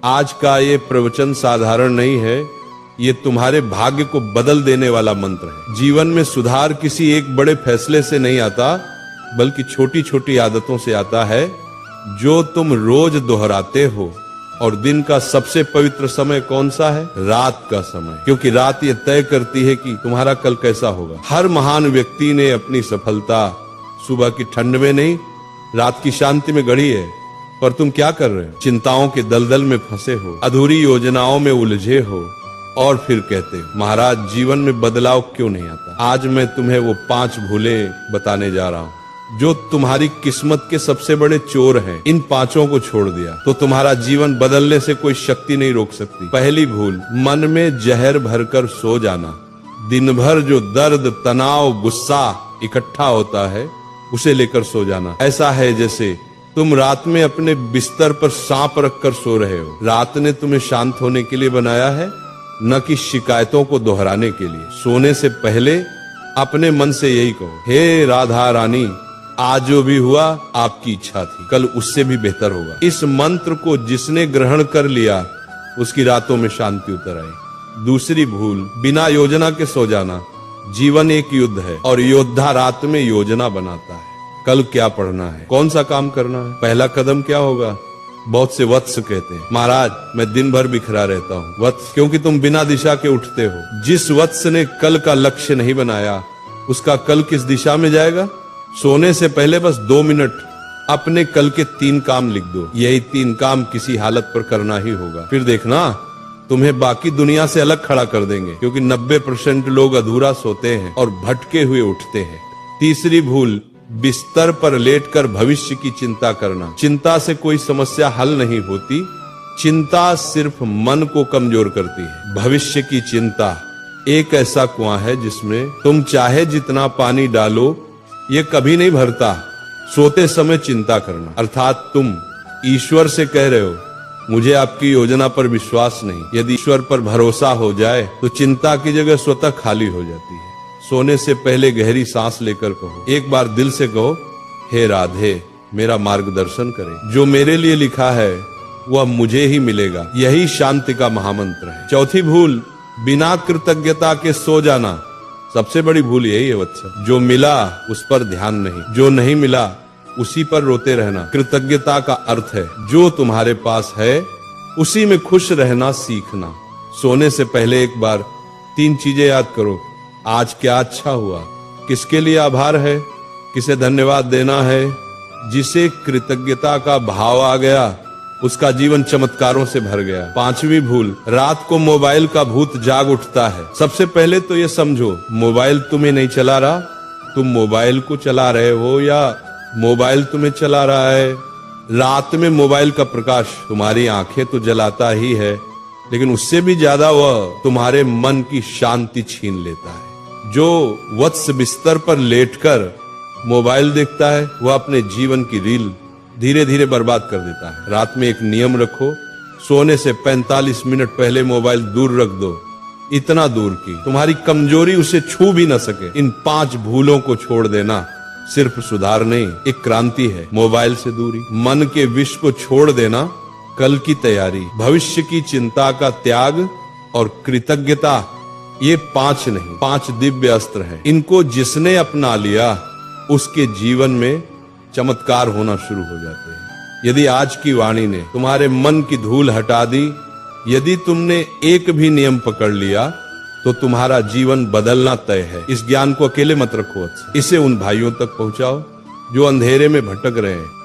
आज का ये प्रवचन साधारण नहीं है, ये तुम्हारे भाग्य को बदल देने वाला मंत्र है। जीवन में सुधार किसी एक बड़े फैसले से नहीं आता, बल्कि छोटी छोटी आदतों से आता है जो तुम रोज दोहराते हो। और दिन का सबसे पवित्र समय कौन सा है? रात का समय, क्योंकि रात ये तय करती है कि तुम्हारा कल कैसा होगा। हर महान व्यक्ति ने अपनी सफलता सुबह की ठंड में नहीं, रात की शांति में गढ़ी है। पर तुम क्या कर रहे हो? चिंताओं के दलदल में फंसे हो, अधूरी योजनाओं में उलझे हो, और फिर कहते हो महाराज जीवन में बदलाव क्यों नहीं आता। आज मैं तुम्हें वो 5 भूलें बताने जा रहा हूँ जो तुम्हारी किस्मत के सबसे बड़े चोर हैं। इन 5 को छोड़ दिया तो तुम्हारा जीवन बदलने से कोई शक्ति नहीं रोक सकती। पहली भूल, मन में जहर भरकर सो जाना। दिन भर जो दर्द, तनाव, गुस्सा इकट्ठा होता है उसे लेकर सो जाना। ऐसा है जैसे तुम रात में अपने बिस्तर पर सांप रखकर सो रहे हो। रात ने तुम्हें शांत होने के लिए बनाया है, न कि शिकायतों को दोहराने के लिए। सोने से पहले अपने मन से यही कहो, हे राधा रानी, आज जो भी हुआ आपकी इच्छा थी, कल उससे भी बेहतर होगा। इस मंत्र को जिसने ग्रहण कर लिया उसकी रातों में शांति उतर आई। दूसरी भूल, बिना योजना के सो जाना। जीवन एक युद्ध है और योद्धा रात में योजना बनाता है। कल क्या पढ़ना है, कौन सा काम करना है, पहला कदम क्या होगा। बहुत से वत्स कहते हैं महाराज मैं दिन भर बिखरा रहता हूँ। वत्स क्योंकि तुम बिना दिशा के उठते हो। जिस वत्स ने कल का लक्ष्य नहीं बनाया उसका कल किस दिशा में जाएगा। सोने से पहले बस 2 मिनट अपने कल के 3 काम लिख दो। यही 3 काम किसी हालत पर करना ही होगा। फिर देखना तुम्हें बाकी दुनिया से अलग खड़ा कर देंगे, क्योंकि 90% लोग अधूरा सोते हैं और भटके हुए उठते हैं। तीसरी भूल, बिस्तर पर लेटकर भविष्य की चिंता करना। चिंता से कोई समस्या हल नहीं होती, चिंता सिर्फ मन को कमजोर करती है। भविष्य की चिंता एक ऐसा कुआं है जिसमें तुम चाहे जितना पानी डालो ये कभी नहीं भरता। सोते समय चिंता करना, अर्थात तुम ईश्वर से कह रहे हो मुझे आपकी योजना पर विश्वास नहीं। यदि ईश्वर पर भरोसा हो जाए तो चिंता की जगह स्वतः खाली हो जाती है। सोने से पहले गहरी सांस लेकर कहो, एक बार दिल से कहो, हे राधे मेरा मार्गदर्शन करें, जो मेरे लिए लिखा है वह मुझे ही मिलेगा। यही शांति का महामंत्र है। चौथी भूल, बिना कृतज्ञता के सो जाना। सबसे बड़ी भूल यही है वत्स। जो मिला उस पर ध्यान नहीं, जो नहीं मिला उसी पर रोते रहना। कृतज्ञता का अर्थ है जो तुम्हारे पास है उसी में खुश रहना सीखना। सोने से पहले एक बार 3 चीजें याद करो। आज क्या अच्छा हुआ, किसके लिए आभार है, किसे धन्यवाद देना है। जिसे कृतज्ञता का भाव आ गया उसका जीवन चमत्कारों से भर गया। 5वीं भूल, रात को मोबाइल का भूत जाग उठता है। सबसे पहले तो ये समझो मोबाइल तुम्हें नहीं चला रहा, तुम मोबाइल को चला रहे हो या मोबाइल तुम्हें चला रहा है। रात में मोबाइल का प्रकाश तुम्हारी आंखें तो जलाता ही है, लेकिन उससे भी ज्यादा वह तुम्हारे मन की शांति छीन लेता है। जो वत्स बिस्तर पर लेटकर मोबाइल देखता है वह अपने जीवन की रील धीरे धीरे बर्बाद कर देता है। रात में एक नियम रखो, सोने से 45 मिनट पहले मोबाइल दूर रख दो, इतना दूर कि तुम्हारी कमजोरी उसे छू भी न सके। इन 5 भूलों को छोड़ देना सिर्फ सुधार नहीं, एक क्रांति है। मोबाइल से दूरी, मन के विष को छोड़ देना, कल की तैयारी, भविष्य की चिंता का त्याग और कृतज्ञता। ये 5 नहीं 5 दिव्य अस्त्र हैं। इनको जिसने अपना लिया उसके जीवन में चमत्कार होना शुरू हो जाते हैं। यदि आज की वाणी ने तुम्हारे मन की धूल हटा दी, यदि तुमने एक भी नियम पकड़ लिया तो तुम्हारा जीवन बदलना तय है। इस ज्ञान को अकेले मत रखो, इसे उन भाइयों तक पहुंचाओ जो अंधेरे में भटक रहे हैं।